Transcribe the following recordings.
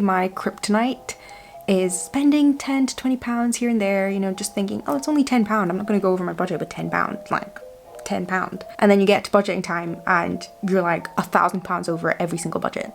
My kryptonite is spending 10 to 20 pounds here and there, you know, just thinking, oh, it's only 10 pound. I'm not going to go over my budget with 10 pound, like 10 pound. And then you get to budgeting time and you're like £1,000 over every single budget.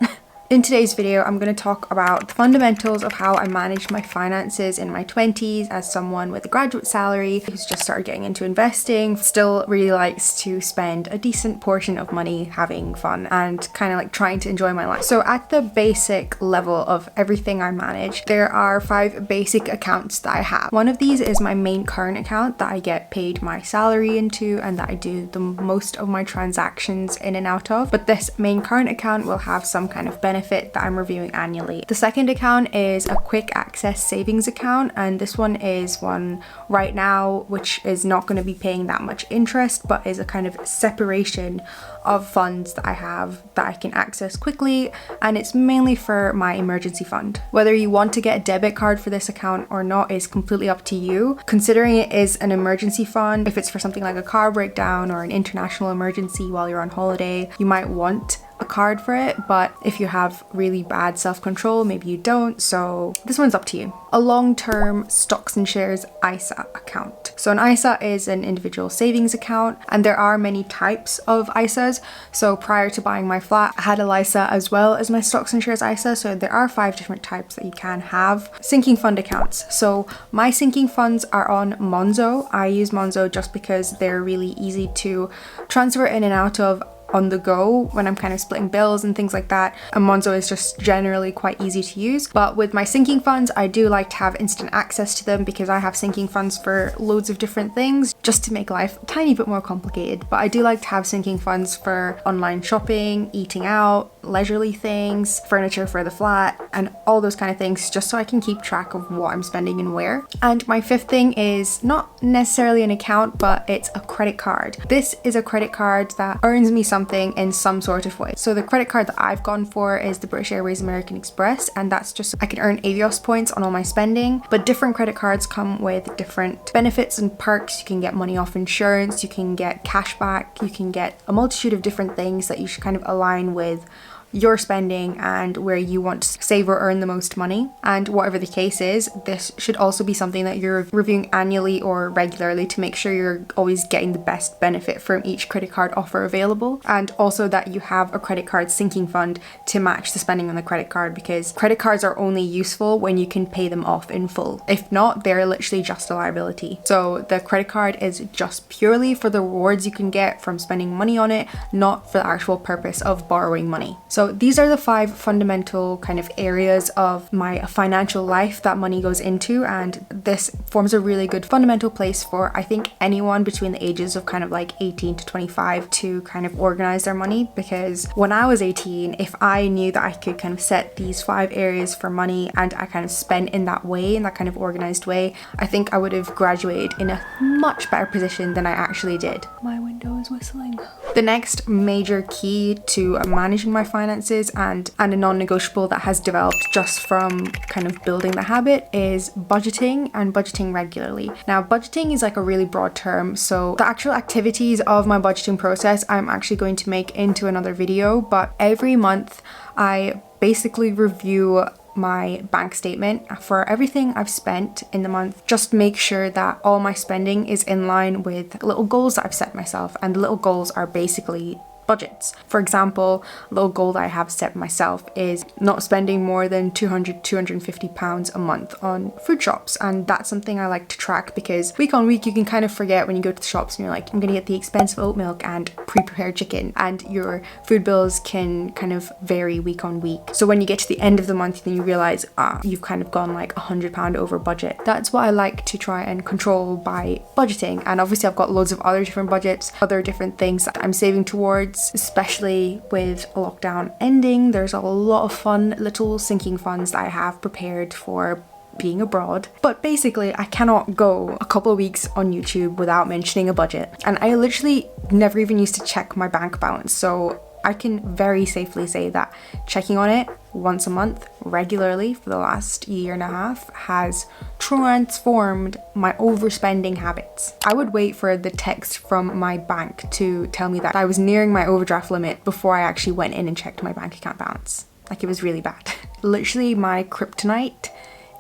In today's video, I'm going to talk about the fundamentals of how I managed my finances in my 20s as someone with a graduate salary who's just started getting into investing, still really likes to spend a decent portion of money having fun and kind of like trying to enjoy my life. So at the basic level of everything I manage, there are 5 basic accounts that I have. One of these is my main current account that I get paid my salary into and that I do the most of my transactions in and out of. But this main current account will have some kind of benefit that I'm reviewing annually. The second account is a quick access savings account, and this one is one right now which is not going to be paying that much interest, but is a kind of separation of funds that I have that I can access quickly, and it's mainly for my emergency fund. Whether you want to get a debit card for this account or not is completely up to you. Considering it is an emergency fund, if it's for something like a car breakdown or an international emergency while you're on holiday, you might want a card for it, but if you have really bad self-control, maybe you don't, so this one's up to you. A long-term stocks and shares ISA account. So an ISA is an individual savings account, and there are many types of ISAs. So prior to buying my flat, I had a ISA as well as my stocks and shares ISA, so there are 5 different types that you can have. Sinking fund accounts. So my sinking funds are on Monzo. I use Monzo just because they're really easy to transfer in and out of on the go when I'm kind of splitting bills and things like that, and Monzo is just generally quite easy to use. But with my sinking funds, I do like to have instant access to them because I have sinking funds for loads of different things just to make life a tiny bit more complicated. But I do like to have sinking funds for online shopping, eating out, leisurely things, furniture for the flat, and all those kind of things, just so I can keep track of what I'm spending and where. And my 5th thing is not necessarily an account, but it's a credit card. This is a credit card that earns me something in some sort of way. So the credit card that I've gone for is the British Airways American Express, and that's just, I can earn Avios points on all my spending, but different credit cards come with different benefits and perks. You can get money off insurance, you can get cash back, you can get a multitude of different things that you should kind of align with your spending and where you want to save or earn the most money. And whatever the case is, this should also be something that you're reviewing annually or regularly to make sure you're always getting the best benefit from each credit card offer available, and also that you have a credit card sinking fund to match the spending on the credit card, because credit cards are only useful when you can pay them off in full. If not, they're literally just a liability. So the credit card is just purely for the rewards you can get from spending money on it, not for the actual purpose of borrowing money. So these are the 5 fundamental kind of areas of my financial life that money goes into, and this forms a really good fundamental place for, I think, anyone between the ages of kind of like 18 to 25 to kind of organize their money. Because when I was 18, if I knew that I could kind of set these 5 areas for money and I kind of spent in that way, in that kind of organized way, I think I would have graduated in a much better position than I actually did. My window is whistling. The next major key to managing my finances and a non-negotiable that has developed just from kind of building the habit is budgeting, and budgeting regularly. Now, budgeting is like a really broad term, so the actual activities of my budgeting process I'm actually going to make into another video, but every month I basically review my bank statement for everything I've spent in the month, just make sure that all my spending is in line with little goals that I've set myself, and the little goals are basically budgets. For example, a little goal that I have set myself is not spending more than £250 a month on food shops, and that's something I like to track because week on week you can kind of forget when you go to the shops and you're like, I'm gonna get the expensive oat milk and pre-prepared chicken, and your food bills can kind of vary week on week. So when you get to the end of the month, then you realize you've kind of gone like £100 over budget. That's what I like to try and control by budgeting. And obviously I've got loads of other different budgets, other different things that I'm saving towards, especially with lockdown ending. There's a lot of fun little sinking funds that I have prepared for being abroad. But basically, I cannot go a couple of weeks on YouTube without mentioning a budget. And I literally never even used to check my bank balance. So I can very safely say that checking on it once a month regularly for the last year and a half has transformed my overspending habits. I would wait for the text from my bank to tell me that I was nearing my overdraft limit before I actually went in and checked my bank account balance. Like, it was really bad. Literally my kryptonite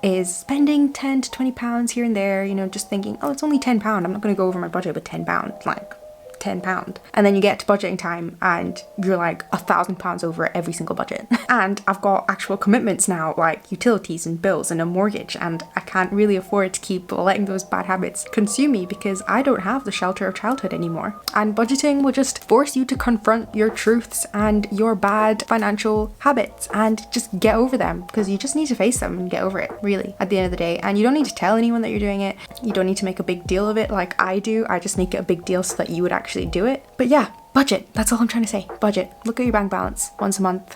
is spending 10 to 20 pounds here and there, you know, just thinking, oh, it's only 10 pound. I'm not going to go over my budget with 10 pound, like 10 pound. And then you get to budgeting time and you're like £1,000 over every single budget. And I've got actual commitments now, like utilities and bills and a mortgage, and I can't really afford to keep letting those bad habits consume me because I don't have the shelter of childhood anymore. And budgeting will just force you to confront your truths and your bad financial habits and just get over them, because you just need to face them and get over it, really, at the end of the day. And you don't need to tell anyone that you're doing it. You don't need to make a big deal of it like I do. I just make it a big deal so that you would actually do it. But yeah, budget. That's all I'm trying to say. Budget. Look at your bank balance once a month.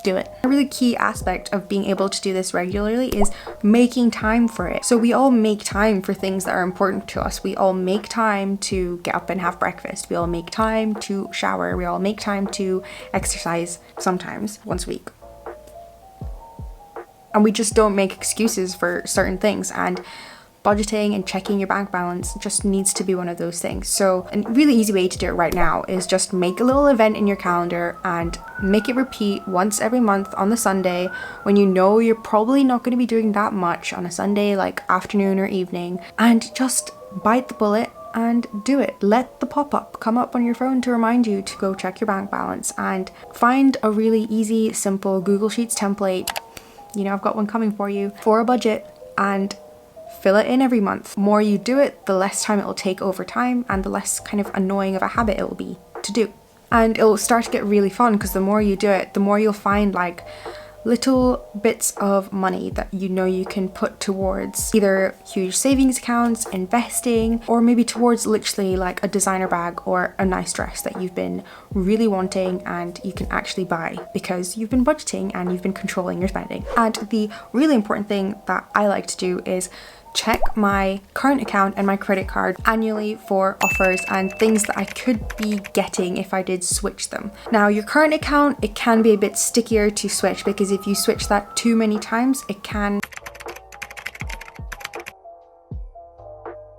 Do it. A really key aspect of being able to do this regularly is making time for it. So we all make time for things that are important to us. We all make time to get up and have breakfast. We all make time to shower. We all make time to exercise, sometimes once a week. And we just don't make excuses for certain things, and budgeting and checking your bank balance just needs to be one of those things. So a really easy way to do it right now is just make a little event in your calendar and make it repeat once every month on the Sunday when you know you're probably not going to be doing that much on a Sunday, like afternoon or evening, and just bite the bullet and do it. Let the pop-up come up on your phone to remind you to go check your bank balance, and find a really easy, simple Google Sheets template. You know, I've got one coming for you for a budget, and fill it in every month. The more you do it, the less time it will take over time, and the less kind of annoying of a habit it will be to do. And it'll start to get really fun, because the more you do it, the more you'll find like little bits of money that you know you can put towards either huge savings accounts, investing, or maybe towards literally like a designer bag or a nice dress that you've been really wanting and you can actually buy because you've been budgeting and you've been controlling your spending. And the really important thing that I like to do is check my current account and my credit card annually for offers and things that I could be getting if I did switch them. Now, your current account, it can be a bit stickier to switch, because if you switch that too many times, it can.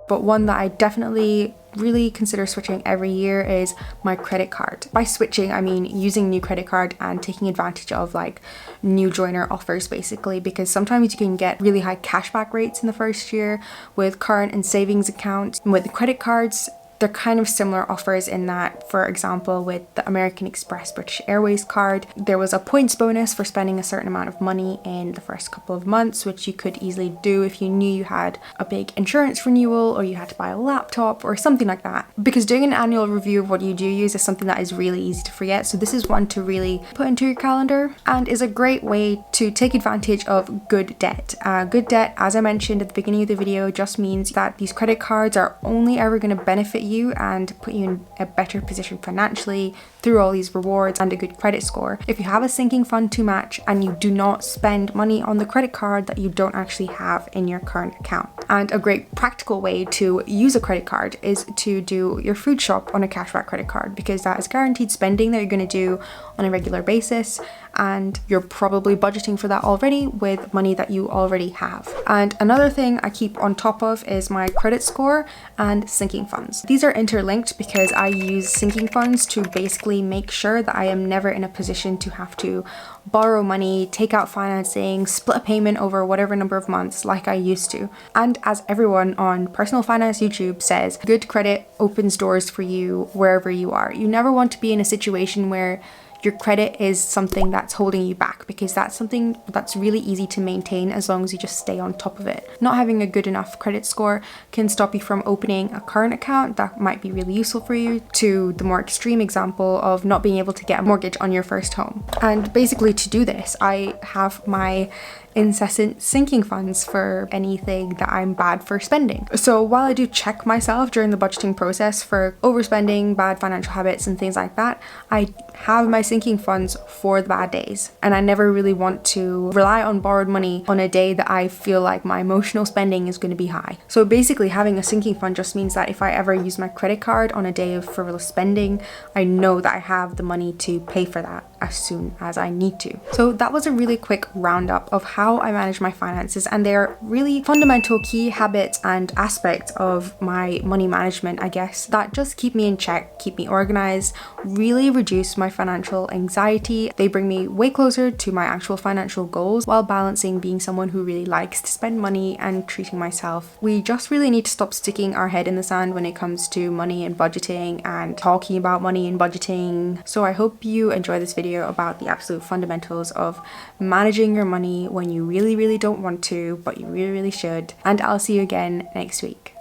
But one that I definitely really consider switching every year is my credit card. By switching, I mean using new credit card and taking advantage of like new joiner offers, basically, because sometimes you can get really high cashback rates in the first year with current and savings accounts. And with the credit cards, they're kind of similar offers in that, for example, with the American Express British Airways card, there was a points bonus for spending a certain amount of money in the first couple of months, which you could easily do if you knew you had a big insurance renewal or you had to buy a laptop or something like that. Because doing an annual review of what you do use is something that is really easy to forget. So this is one to really put into your calendar and is a great way to take advantage of good debt. Good debt, as I mentioned at the beginning of the video, just means that these credit cards are only ever going to benefit you and put you in a better position financially through all these rewards and a good credit score. If you have a sinking fund to match and you do not spend money on the credit card that you don't actually have in your current account. And a great practical way to use a credit card is to do your food shop on a cashback credit card, because that is guaranteed spending that you're going to do on a regular basis, and you're probably budgeting for that already with money that you already have. And another thing I keep on top of is my credit score and sinking funds. These are interlinked because I use sinking funds to basically make sure that I am never in a position to have to borrow money, take out financing, split a payment over whatever number of months like I used to. And as everyone on Personal Finance YouTube says, good credit opens doors for you wherever you are. You never want to be in a situation where your credit is something that's holding you back, because that's something that's really easy to maintain as long as you just stay on top of it. Not having a good enough credit score can stop you from opening a current account that might be really useful for you, to the more extreme example of not being able to get a mortgage on your first home. And basically, to do this, I have my incessant sinking funds for anything that I'm bad for spending. So while I do check myself during the budgeting process for overspending, bad financial habits and things like that, I have my sinking funds for the bad days. And I never really want to rely on borrowed money on a day that I feel like my emotional spending is going to be high. So basically, having a sinking fund just means that if I ever use my credit card on a day of frivolous spending, I know that I have the money to pay for that as soon as I need to. So that was a really quick roundup of how I manage my finances, and they're really fundamental key habits and aspects of my money management, I guess, that just keep me in check, keep me organized, really reduce my financial anxiety. They bring me way closer to my actual financial goals while balancing being someone who really likes to spend money and treating myself. We just really need to stop sticking our head in the sand when it comes to money and budgeting and talking about money and budgeting. So I hope you enjoy this video about the absolute fundamentals of managing your money when you really don't want to, but you really should. And I'll see you again next week.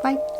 Bye.